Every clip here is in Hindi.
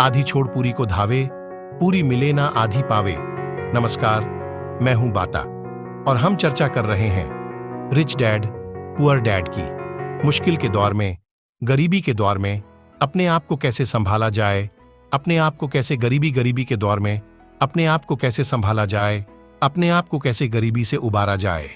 आधी छोड़ पूरी को धावे, पूरी मिले ना आधी पावे। नमस्कार, मैं हूं बाटा और हम चर्चा कर रहे हैं रिच डैड पुअर डैड की। मुश्किल के दौर में, गरीबी के दौर में अपने आप को कैसे संभाला जाए, अपने आप को कैसे गरीबी के दौर में अपने आप को कैसे संभाला जाए, अपने आप को कैसे गरीबी से उबारा जाए।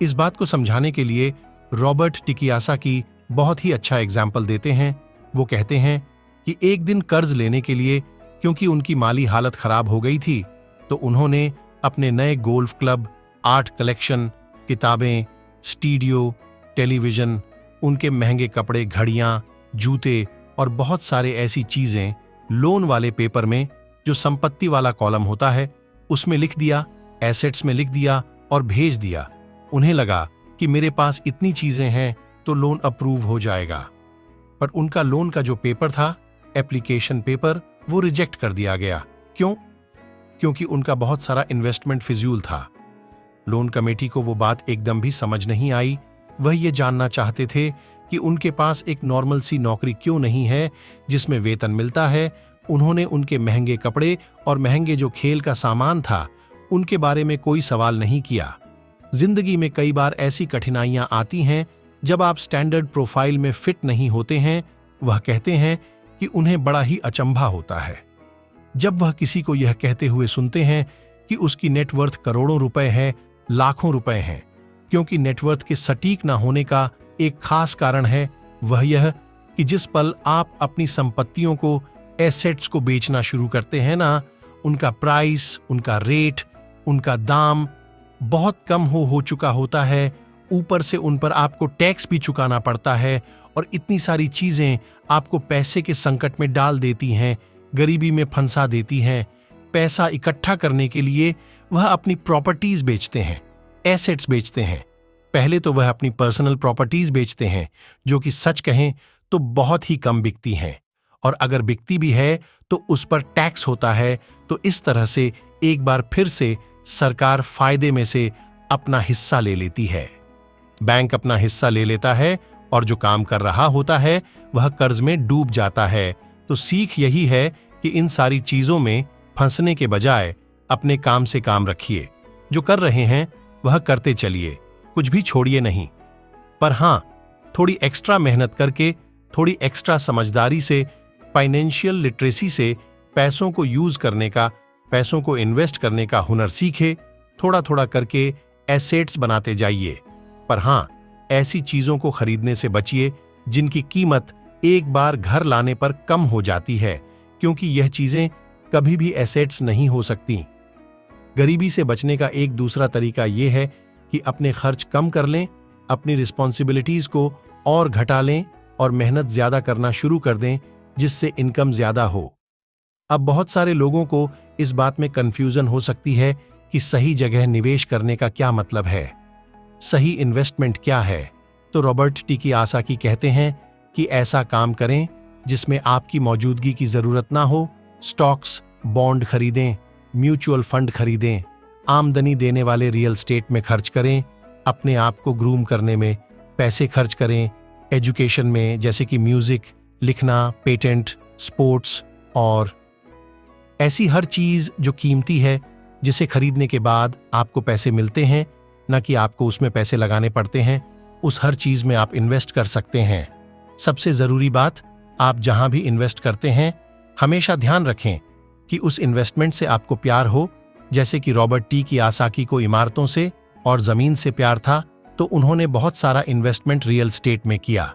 इस बात को समझाने के लिए रॉबर्ट टी कियोसाकी बहुत ही अच्छा एग्जाम्पल देते हैं। वो कहते हैं कि एक दिन कर्ज लेने के लिए, क्योंकि उनकी माली हालत खराब हो गई थी, तो उन्होंने अपने नए गोल्फ क्लब, आर्ट कलेक्शन, किताबें, स्टूडियो, टेलीविजन, उनके महंगे कपड़े, घड़ियां, जूते और बहुत सारे ऐसी चीजें लोन वाले पेपर में, जो संपत्ति वाला कॉलम होता है, उसमें लिख दिया, एसेट्स में लिख दिया और भेज दिया। उन्हें लगा कि मेरे पास इतनी चीजें हैं तो लोन अप्रूव हो जाएगा। पर उनका लोन का जो पेपर था, एप्लीकेशन पेपर, वो रिजेक्ट कर दिया गया। क्यों? क्योंकि उनका बहुत सारा इन्वेस्टमेंट फिजूल था। लोन कमेटी को वो बात एकदम भी समझ नहीं आई। वह ये जानना चाहते थे कि उनके पास एक नॉर्मल सी नौकरी क्यों नहीं है जिसमें वेतन मिलता है। उन्होंने उनके महंगे कपड़े और महंगे जो खेल का सामान था, उनके बारे में कोई सवाल नहीं किया। जिंदगी में कई बार ऐसी कठिनाइयां आती हैं जब आप स्टैंडर्ड प्रोफाइल में फिट नहीं होते हैं। वह कहते हैं कि उन्हें बड़ा ही अचंभा होता है जब वह किसी को यह कहते हुए सुनते हैं कि उसकी नेटवर्थ करोड़ों रुपए है, लाखों रुपए हैं। क्योंकि नेटवर्थ के सटीक ना होने का एक खास कारण है, वह यह कि जिस पल आप अपनी संपत्तियों को, एसेट्स को बेचना शुरू करते हैं ना, उनका प्राइस, उनका रेट, उनका दाम बहुत कम हो चुका होता है। ऊपर से उन पर आपको टैक्स भी चुकाना पड़ता है और इतनी सारी चीजें आपको पैसे के संकट में डाल देती हैं, गरीबी में फंसा देती हैं। पैसा इकट्ठा करने के लिए वह अपनी प्रॉपर्टीज बेचते हैं, एसेट्स बेचते हैं। पहले तो वह अपनी पर्सनल प्रॉपर्टीज बेचते हैं, जो कि सच कहें तो बहुत ही कम बिकती हैं, और अगर बिकती भी है तो उस पर टैक्स होता है। तो इस तरह से एक बार फिर से सरकार फायदे में से अपना हिस्सा ले लेती है। बैंक अपना हिस्सा ले लेता है और जो काम कर रहा होता है वह कर्ज में डूब जाता है। तो सीख यही है कि इन सारी चीजों में फंसने के बजाय अपने काम से काम रखिए। जो कर रहे हैं वह करते चलिए, कुछ भी छोड़िए नहीं। पर हां, थोड़ी एक्स्ट्रा मेहनत करके, थोड़ी एक्स्ट्रा समझदारी से, फाइनेंशियल लिटरेसी से पैसों को यूज करने का, पैसों को इन्वेस्ट करने का हुनर सीखे। थोड़ा थोड़ा करके एसेट्स बनाते जाइए। पर हां, ऐसी चीजों को खरीदने से बचिए जिनकी कीमत एक बार घर लाने पर कम हो जाती है, क्योंकि यह चीजें कभी भी एसेट्स नहीं हो सकती। गरीबी से बचने का एक दूसरा तरीका यह है कि अपने खर्च कम कर लें, अपनी रिस्पॉन्सिबिलिटीज को और घटा लें और मेहनत ज्यादा करना शुरू कर दें, जिससे इनकम ज्यादा हो। अब बहुत सारे लोगों को इस बात में कंफ्यूजन हो सकती है कि सही जगह निवेश करने का क्या मतलब है, सही इन्वेस्टमेंट क्या है। तो रॉबर्ट टी कियोसाकी कहते हैं कि ऐसा काम करें जिसमें आपकी मौजूदगी की जरूरत ना हो। स्टॉक्स, बॉन्ड खरीदें, म्यूचुअल फंड खरीदें, आमदनी देने वाले रियल एस्टेट में खर्च करें, अपने आप को ग्रूम करने में पैसे खर्च करें, एजुकेशन में जैसे कि म्यूजिक, लिखना, पेटेंट, स्पोर्ट्स और ऐसी हर चीज जो कीमती है, जिसे खरीदने के बाद आपको पैसे मिलते हैं, न कि आपको उसमें पैसे लगाने पड़ते हैं। उस हर चीज में आप इन्वेस्ट कर सकते हैं। सबसे जरूरी बात, आप जहां भी इन्वेस्ट करते हैं हमेशा ध्यान रखें कि उस इन्वेस्टमेंट से आपको प्यार हो। जैसे कि रॉबर्ट टी कियोसाकी को इमारतों से और जमीन से प्यार था, तो उन्होंने बहुत सारा इन्वेस्टमेंट रियल एस्टेट में किया।